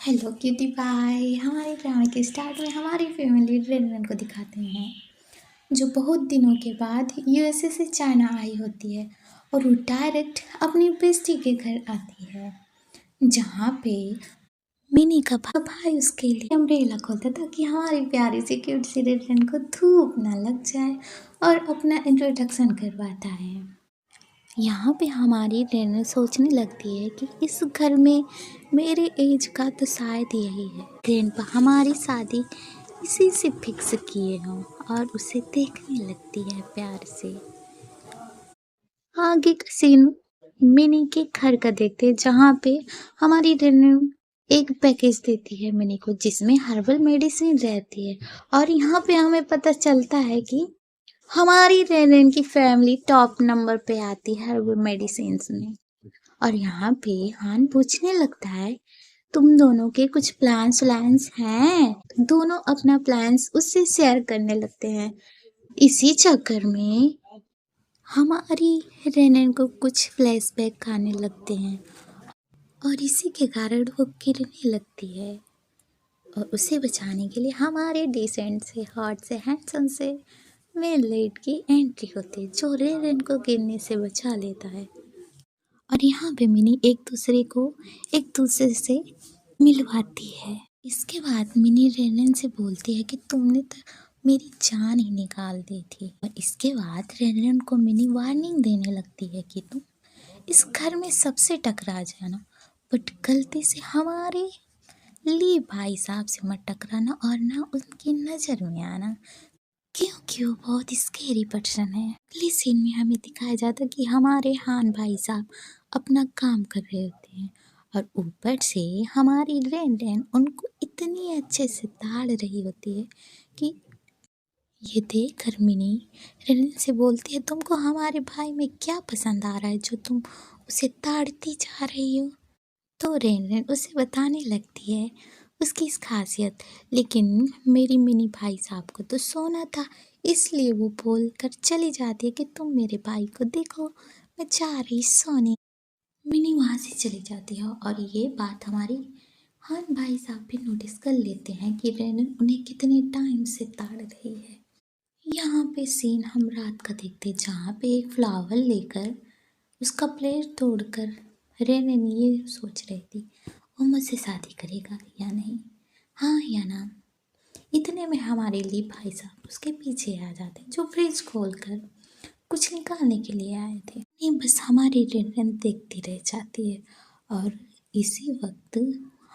Hello cutie pie. हमारे ड्रामे के स्टार्ट में हमारी फैमिली रेनवन को दिखाते हैं जो बहुत दिनों के बाद यूएसए से चाइना आई होती है और वो डायरेक्ट अपनी बेस्टी के घर आती है जहाँ पे मिनी का भाई उसके लिए अम्ब्रेला खोलता ताकि हमारी प्यारी सी क्यूट सी रेनवन को धूप ना लग जाए और अपना इंट्रोडक्शन करवाता है। यहाँ पे हमारी रेनर सोचने लगती है कि इस घर में मेरे एज का तो शायद यही है। ग्रैंडपा हमारी शादी इसी से फिक्स किए हों और उसे देखने लगती है प्यार से। आगे का सीन मिनी के घर का देखते हैं जहाँ पे हमारी रेनर एक पैकेज देती है मिनी को जिसमें हर्बल मेडिसिन रहती है और यहाँ पे हमें पता चलता है कि हमारी रेनेन की फैमिली टॉप नंबर पे आती है हर्बल मेडिसिन में। और यहाँ पे हान पूछने लगता है तुम दोनों के कुछ प्लान्स व्लान्स हैं। दोनों अपना प्लान्स उससे शेयर करने लगते हैं। इसी चक्कर में हमारी रेनेन को कुछ फ्लैशबैक आने लगते हैं और इसी के कारण वो गिरने लगती है और उसे बचाने के लिए हमारे डिसेंट से हॉट से हैंडसम से मेल लीड की एंट्री होती है जो रेनेन को गिरने से बचा लेता है। और यहाँ पे मिनी एक दूसरे से मिलवाती है। इसके बाद मिनी रेनन से बोलती है कि तुमने तो मेरी जान ही निकाल दी थी। और इसके बाद रेनन को मिनी वार्निंग देने लगती है कि तुम इस घर में सबसे टकरा जाना बट गलती से हमारे ली भाई साहब से मत टकराना और ना उनकी नज़र में आना क्योंकि वो बहुत स्केरी पर्सन है। अगले सीन में हमें दिखाया जाता है कि हमारे हान भाई साहब अपना काम कर रहे होते हैं और ऊपर से हमारी रेन उनको इतनी अच्छे से ताड़ रही होती है कि ये देख कर मिनी रेन से बोलती है तुमको हमारे भाई में क्या पसंद आ रहा है जो तुम उसे ताड़ती जा रही हो। तो रेन उसे बताने लगती है उसकी इस खासियत, लेकिन मेरी मिनी भाई साहब को तो सोना था इसलिए वो बोल कर चली जाती है कि तुम मेरे भाई को देखो मैं जा रही सोने। मिनी वहाँ से चली जाती है और ये बात हमारी हान भाई साहब भी नोटिस कर लेते हैं कि रेनन उन्हें कितने टाइम से ताड़ रही है। यहाँ पे सीन हम रात का देखते जहाँ पे एक फ्लावर लेकर उसका प्लेट तोड़कर रेनन ये सोच रही थी वो मुझसे शादी करेगा या नहीं, हाँ या ना। इतने में हमारे लिए भाई साहब उसके पीछे आ जाते हैं जो फ्रिज खोलकर कुछ निकालने के लिए आए थे। नहीं बस हमारी रेनन देखती रह जाती है और इसी वक्त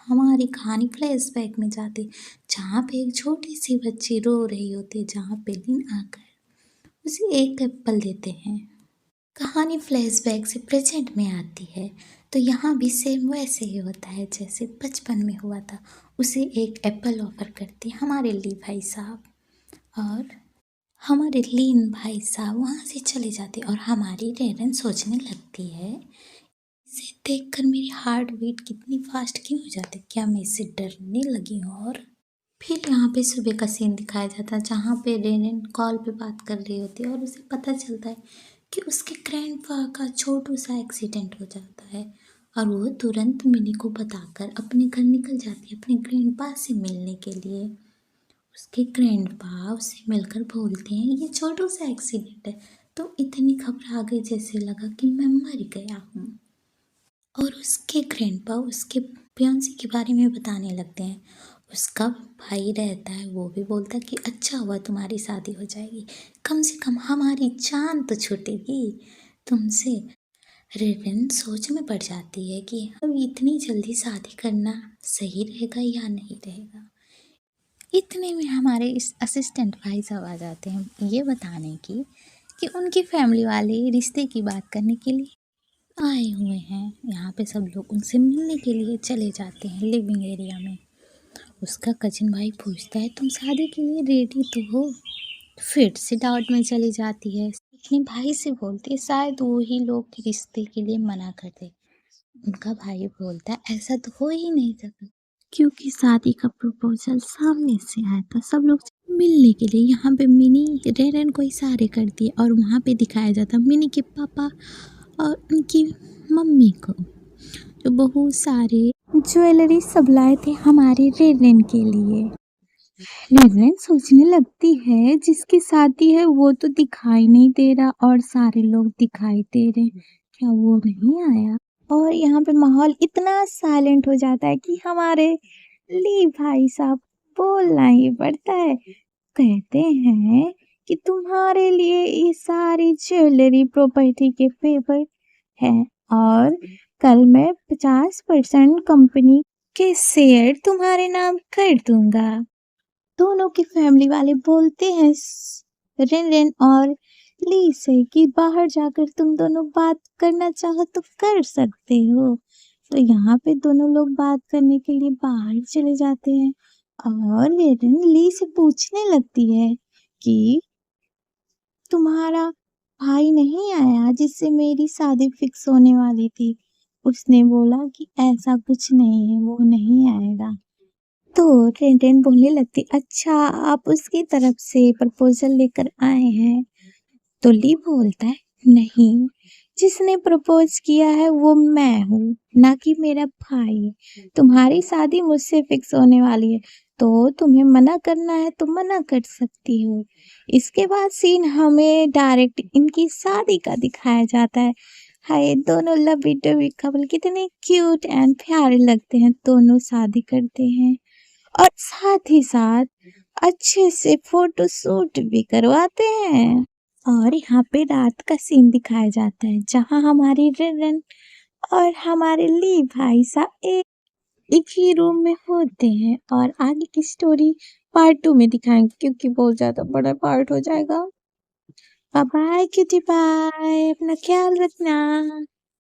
हमारी कहानी फ्लैशबैक में जाती जहाँ पे एक छोटी सी बच्ची रो रही होती है जहाँ पे लिन आकर उसे एक एप्पल देते हैं। कहानी फ्लैशबैक से प्रेजेंट में आती है तो यहाँ भी सेम वैसे ही होता है जैसे बचपन में हुआ था। उसे एक एप्पल ऑफर करते हैं हमारे ली भाई साहब और हमारे लीन भाई साहब वहाँ से चले जाते और हमारी रेनन सोचने लगती है इसे देखकर मेरी हार्ट बीट कितनी फास्ट क्यों हो जाती, क्या मैं इससे डरने लगी हूँ। और फिर यहाँ पे सुबह का सीन दिखाया जाता है जहाँ पे रेनन कॉल पे बात कर रही होती है और उसे पता चलता है कि उसके ग्रैंडपा का छोटू सा एक्सीडेंट हो जाता है और वो तुरंत मिनी को बताकर अपने घर निकल जाती है अपने ग्रैंडपा से मिलने के लिए। उसके ग्रैंडपा उससे मिलकर बोलते हैं ये छोटू सा एक्सीडेंट है तो इतनी घबरा गई जैसे लगा कि मैं मर गया हूँ। और उसके ग्रैंडपा उसके फियांसी के बारे में बताने लगते हैं। उसका भाई रहता है वो भी बोलता है कि अच्छा हुआ तुम्हारी शादी हो जाएगी, कम से कम हमारी जान तो छूटेगी तुमसे। रेवन सोच में पड़ जाती है कि अब इतनी जल्दी शादी करना सही रहेगा या नहीं रहेगा। इतने में हमारे इस असिस्टेंट भाई साहब आ जाते हैं ये बताने की कि उनकी फैमिली वाले रिश्ते की बात करने के लिए आए हुए हैं। यहाँ पे सब लोग उनसे मिलने के लिए चले जाते हैं लिविंग एरिया में। उसका कजिन भाई पूछता है तुम शादी के लिए रेडी तो हो, फिर से डाउट में चली जाती है। अपने भाई से बोलती है शायद वो ही लोग रिश्ते के लिए मना कर दे। उनका भाई बोलता है ऐसा तो हो ही नहीं सकता क्योंकि शादी का प्रपोजल सामने से आया था सब लोग मिलने के लिए। यहाँ पे मिनी रेरन को इशारे करती है और वहाँ पे दिखाया जाता है मिनी के पापा और उनकी मम्मी को जो बहुत सारे ज्वेलरी सब लाए थे हमारे रेन के लिए। रेन सोचने लगती है जिसकी शादी है वो तो दिखाई नहीं दे रहा और सारे लोग दिखाई दे रहे हैं, क्या वो नहीं आया? और यहाँ पे माहौल इतना साइलेंट हो जाता है कि हमारे ली भाई साहब बोलना ही पड़ता है। कहते हैं कि तुम्हारे लिए ये सारी ज्वेलरी प्रॉपर्टी के पेपर हैं और कल मैं 50% कंपनी के शेयर तुम्हारे नाम कर दूंगा। दोनों के फैमिली वाले बोलते हैं रेन रेन और ली से कि बाहर जाकर तुम दोनों बात करना चाहो तो कर सकते हो। तो यहाँ पे दोनों लोग बात करने के लिए बाहर चले जाते हैं और रेन ली से पूछने लगती है कि तुम्हारा भाई नहीं आया जिससे मेरी शादी फिक्स होने वाली थी। उसने बोला कि ऐसा कुछ नहीं है, वो नहीं आएगा। तो टेंटेन बोलने लगती, अच्छा आप उसकी तरफ से प्रपोजल लेकर आए हैं? तो ली बोलता है, नहीं, जिसने प्रपोज किया है वो मैं हूँ, ना कि मेरा भाई। तुम्हारी शादी मुझसे फिक्स होने वाली है, तो तुम्हें मना करना है तो मना कर सकती हो। इसके बाद सीन हमें डायरेक्ट इनकी शादी का दिखाया जाता है। हाय, दोनों लवी डवी कपल कितने क्यूट एंड प्यारे लगते हैं। दोनों शादी करते हैं और साथ ही साथ अच्छे से फोटो शूट भी करवाते हैं। और यहाँ पे रात का सीन दिखाया जाता है जहाँ हमारी रन और हमारे ली भाई साहब एक ही रूम में होते हैं और आगे की स्टोरी पार्ट 2 में दिखाएंगे क्योंकि बहुत ज्यादा बड़ा पार्ट हो जाएगा। बाय बाय क्यूटी बाय, अपना ख्याल रखना।